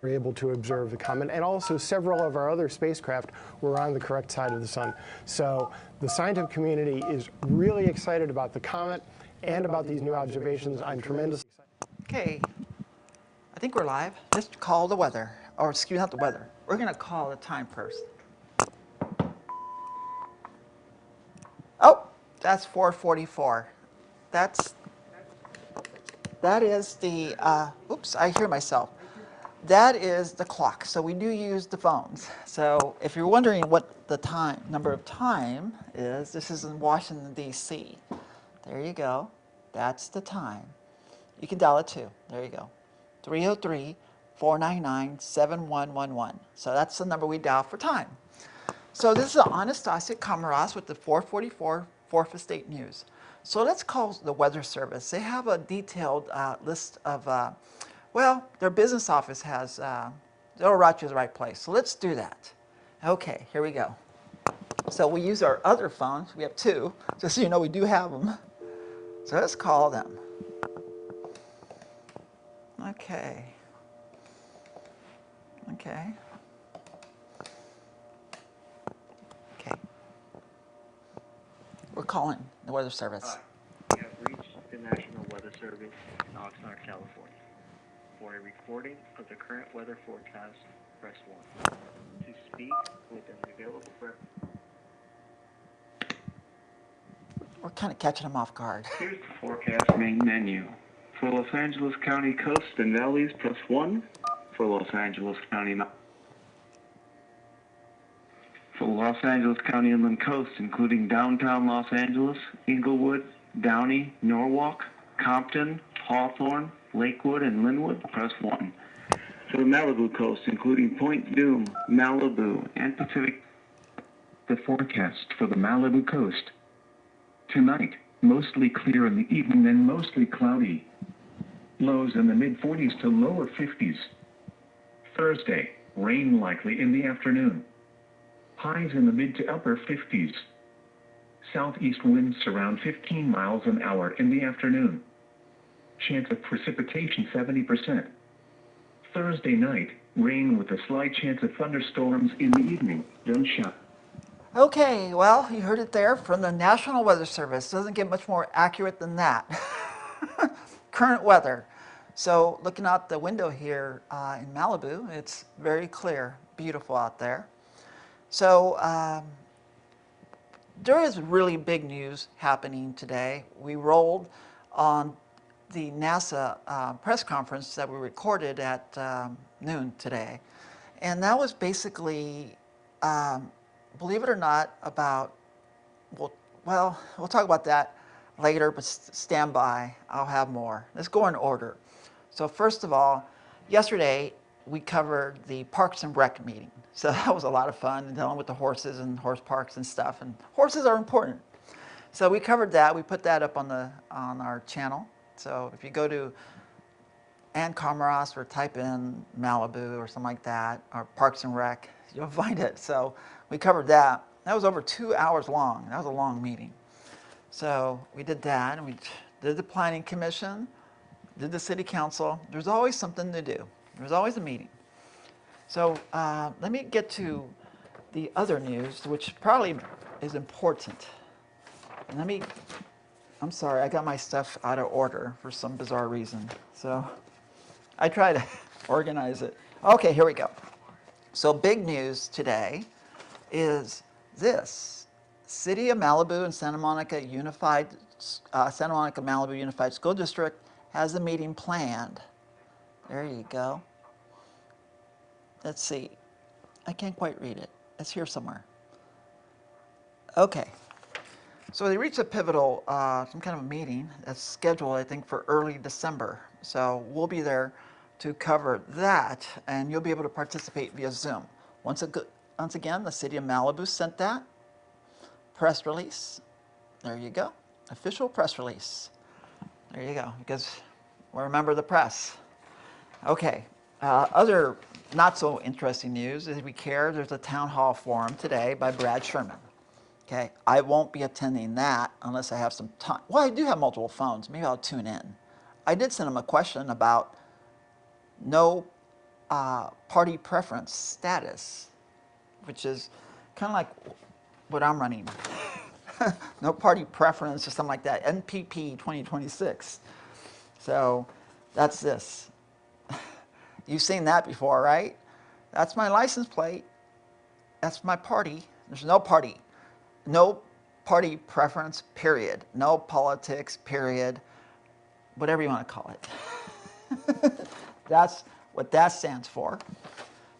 were able to observe the comet, and also several of our other spacecraft were on the correct side of the sun. So the scientific community is really excited about the comet and about these new observations. I'm tremendously excited. Okay, I think we're live. Just call the weather, or excuse me, not the weather. We're going to call the time first. Oh, that's 4:44. That is the, oops, I hear myself. That is the clock, so we do use the phones. So if you're wondering what the number of time is, this is in Washington, D.C. There you go. That's the time. You can dial it too. There you go. 303-499-7111. So that's the number we dial for time. So this is AnnestaciA KomarovsK with the 444 4th Estate News. So let's call the Weather Service. They have a detailed list of, well, their business office has, they'll route you to the right place. So let's do that. Okay, here we go. So we use our other phones. We have two, just so you know we do have them. So let's call them. Okay. Okay. Okay. We're calling the Weather Service. Hi, you have reached the National Weather Service in Oxnard, California. For a recording of the current weather forecast, press 1. To speak with an available rep. We're kind of catching them off guard. Here's the forecast main menu. For Los Angeles County coast and valleys, press 1. For Los Angeles County inland coast, including downtown Los Angeles, Inglewood, Downey, Norwalk, Compton, Hawthorne, Lakewood, and Linwood, press 1. For the Malibu coast, including Point Dume, Malibu, and Pacific. The forecast for the Malibu coast. Tonight, mostly clear in the evening and mostly cloudy. Lows in the mid-40s to lower 50s. Thursday, rain likely in the afternoon. Highs in the mid to upper 50s. Southeast winds around 15 miles an hour in the afternoon. Chance of precipitation 70%. Thursday night, rain with a slight chance of thunderstorms in the evening. Don't shut. Okay, well, you heard it there from the National Weather Service. Doesn't get much more accurate than that. Current weather. So looking out the window here in Malibu, it's very clear, beautiful out there. So there is really big news happening today. We rolled on the NASA press conference that we recorded at noon today. And that was basically, believe it or not, about, well, we'll talk about that later, but stand by, I'll have more. Let's go in order. So first of all, yesterday we covered the Parks and Rec meeting. So that was a lot of fun, dealing with the horses and horse parks and stuff. And horses are important. So we covered that. We put that up on our channel. So if you go to Ann KomarovsK or type in Malibu or something like that, or Parks and Rec, you'll find it. So we covered that. That was over 2 hours long. That was a long meeting. So we did that, and we did the Planning Commission, did the City Council. There's always something to do. There's always a meeting. So let me get to the other news, which probably is important. And I'm sorry, I got my stuff out of order for some bizarre reason. So I try to organize it. Okay, here we go. So big news today is this. City of Malibu and Santa Monica Malibu Unified School District has a meeting planned. There you go. Let's see. I can't quite read it. It's here somewhere. Okay. So they reached a pivotal, some kind of a meeting that's scheduled, I think, for early December. So we'll be there to cover that, and you'll be able to participate via Zoom. Once again, the City of Malibu sent that press release. There you go. Official press release. There you go, because we remember the press. Okay. Other not so interesting news, if we care, there's a town hall forum today by Brad Sherman. Okay, I won't be attending that unless I have some time. Well, I do have multiple phones. Maybe I'll tune in. I did send him a question about no party preference status, which is kind of like what I'm running. No party preference or something like that. NPP 2026. So that's this. You've seen that before, right? That's my license plate. That's my party. There's no party. No party preference, period. No politics, period. Whatever you want to call it. That's what that stands for.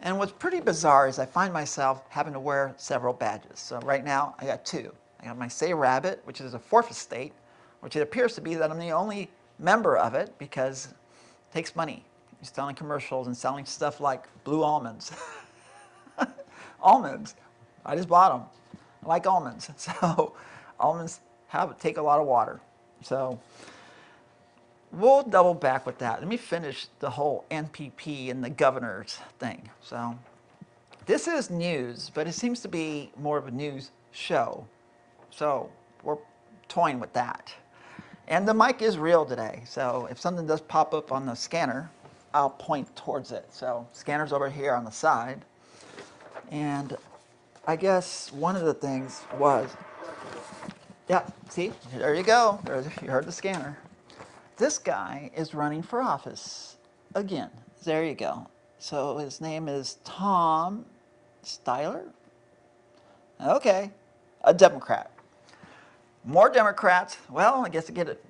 And what's pretty bizarre is I find myself having to wear several badges. So right now, I got two. I got my Say Rabbit, which is a fourth estate, which it appears to be that I'm the only member of it because it takes money. You're selling commercials and selling stuff like blue almonds. Almonds. I just bought them. I like almonds. So almonds take a lot of water. So we'll double back with that. Let me finish the whole NPP and the governor's thing. So this is news, but it seems to be more of a news show. So we're toying with that. And the mic is real today. So if something does pop up on the scanner, I'll point towards it. So scanner's over here on the side. And I guess one of the things was, yeah, see, there you go. You heard the scanner. This guy is running for office again. There you go. So his name is Tom Styler. Okay, a Democrat. More Democrats. Well, I guess they get it,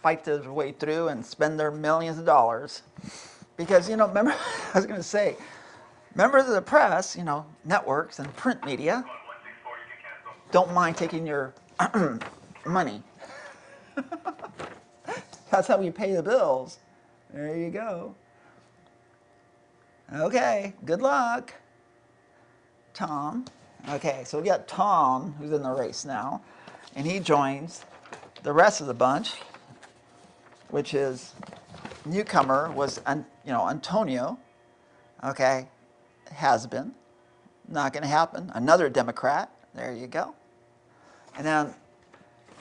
fight their way through and spend their millions of dollars. Because, remember, I was going to say, members of the press, networks and print media don't mind taking your money. That's how we pay the bills. There you go. Okay, good luck, Tom. Okay, so we got Tom, who's in the race now, and he joins the rest of the bunch, which is newcomer was, Antonio. Okay, has been. Not going to happen. Another Democrat. There you go. And then,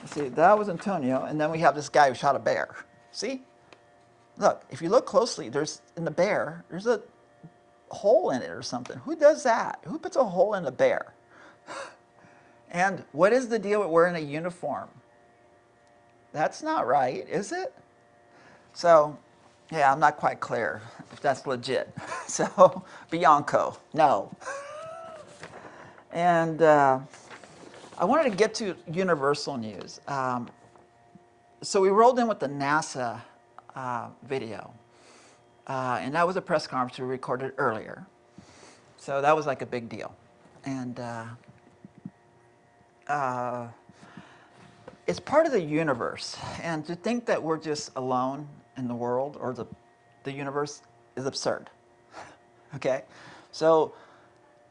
let's see, that was Antonio, and then we have this guy who shot a bear. See? Look, if you look closely, there's a hole in it or something. Who does that? Who puts a hole in a bear? And what is the deal with wearing a uniform? That's not right, is it? So, yeah, I'm not quite clear if that's legit. So, Bianco, no. And I wanted to get to universal news. So we rolled in with the NASA video. And that was a press conference we recorded earlier. So that was like a big deal. And it's part of the universe. And to think that we're just alone in the world or the universe is absurd. Okay? So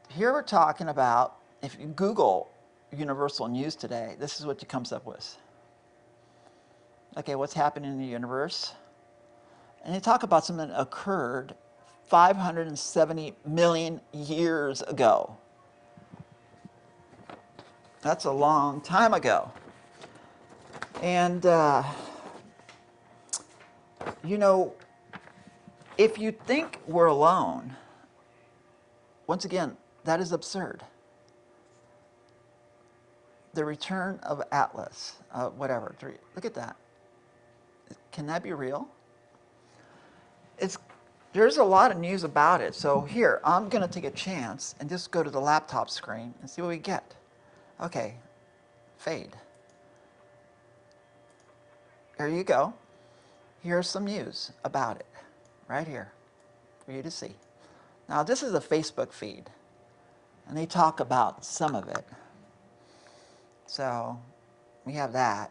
here we're talking about, if you Google universal news today, this is what it comes up with. Okay, what's happening in the universe? And they talk about something that occurred 570 million years ago. That's a long time ago. And, if you think we're alone, once again, that is absurd. The return of Atlas, whatever. Look at that. Can that be real? There's a lot of news about it. So here, I'm going to take a chance and just go to the laptop screen and see what we get. Okay, fade. There you go. Here's some news about it, right here, for you to see. Now, this is a Facebook feed, and they talk about some of it. So we have that.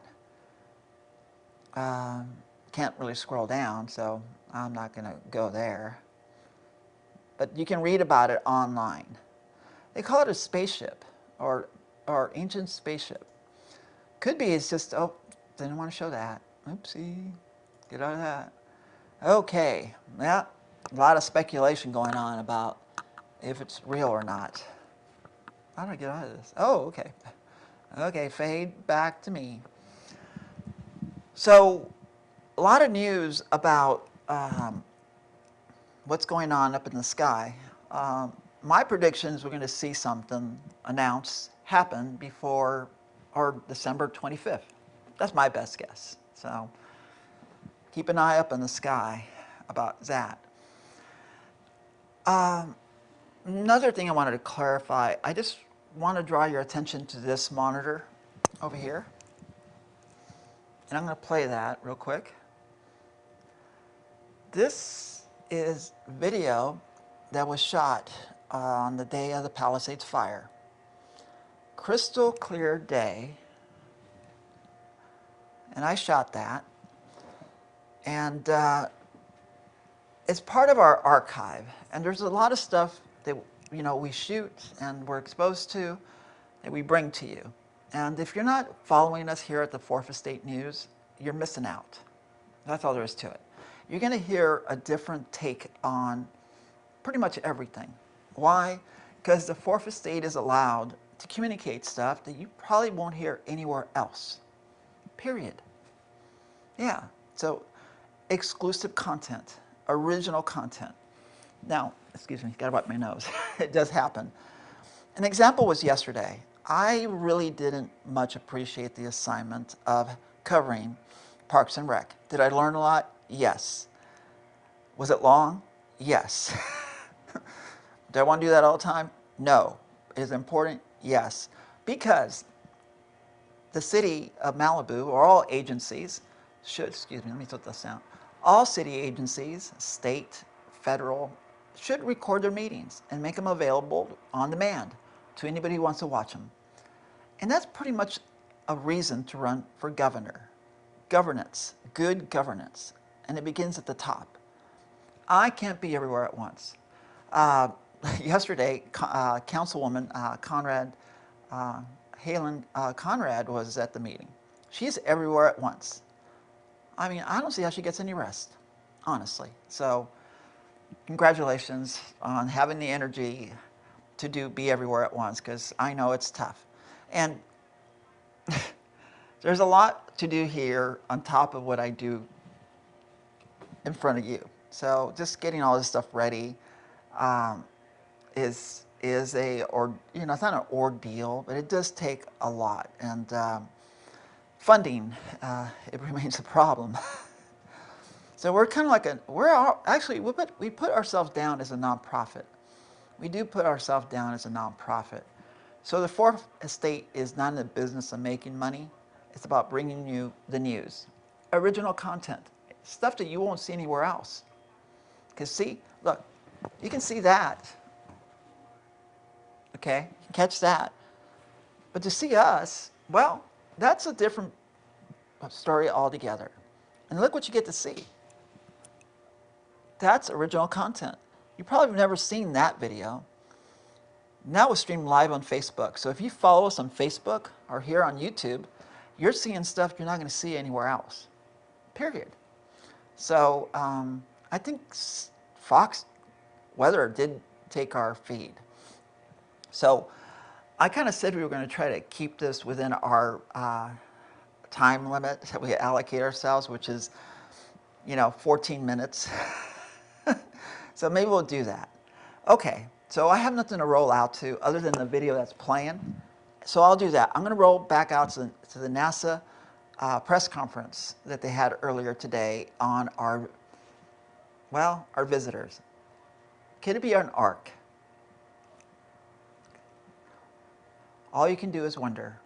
Can't really scroll down, so I'm not going to go there. But you can read about it online. They call it a spaceship or ancient spaceship. Could be it's just, didn't want to show that. Oopsie, get out of that. Okay, yeah, a lot of speculation going on about if it's real or not. How do I get out of this? Oh, okay. Okay, fade back to me. So, a lot of news about what's going on up in the sky. My prediction is we're going to see something announced happen before or December 25th. That's my best guess. So keep an eye up in the sky about that. Another thing I wanted to clarify, I just want to draw your attention to this monitor over here. And I'm going to play that real quick. This is video that was shot on the day of the Palisades fire. Crystal clear day. And I shot that. And it's part of our archive. And there's a lot of stuff that we shoot and we're exposed to that we bring to you. And if you're not following us here at the 4th Estate News, you're missing out. That's all there is to it. You're going to hear a different take on pretty much everything. Why? Because the 4th Estate is allowed to communicate stuff that you probably won't hear anywhere else. Period. Yeah. So exclusive content, original content. Now, excuse me, gotta wipe my nose. It does happen. An example was yesterday. I really didn't much appreciate the assignment of covering Parks and Rec. Did I learn a lot? Yes. Was it long? Yes. Do I want to do that all the time? No. Is it important? Yes. Because the city of Malibu, or all agencies, should, excuse me, let me put this down. All city agencies, state, federal, should record their meetings and make them available on demand to anybody who wants to watch them. And that's pretty much a reason to run for governor. Governance, good governance, and it begins at the top. I can't be everywhere at once. Yesterday, Councilwoman Helen Conrad was at the meeting. She's everywhere at once. I mean, I don't see how she gets any rest, honestly. So congratulations on having the energy to be everywhere at once, because I know it's tough. And there's a lot to do here on top of what I do in front of you. So just getting all this stuff ready is it's not an ordeal, but it does take a lot. And funding, it remains a problem. So we're kind of like we put ourselves down as a nonprofit. We do put ourselves down as a nonprofit. So the 4th Estate is not in the business of making money. It's about bringing you the news, original content, stuff that you won't see anywhere else. Because see, look, you can see that. Okay, you can catch that. But to see us, well, that's a different story altogether. And look what you get to see. That's original content. You probably have never seen that video. Now it's streamed live on Facebook. So if you follow us on Facebook or here on YouTube, you're seeing stuff you're not going to see anywhere else. Period. So I think Fox Weather did take our feed. So I kind of said we were going to try to keep this within our time limit that we allocate ourselves, which is, 14 minutes. So maybe we'll do that. Okay, so I have nothing to roll out to other than the video that's playing. So I'll do that. I'm going to roll back out to the NASA press conference that they had earlier today on our visitors. Could it be an ark? All you can do is wonder.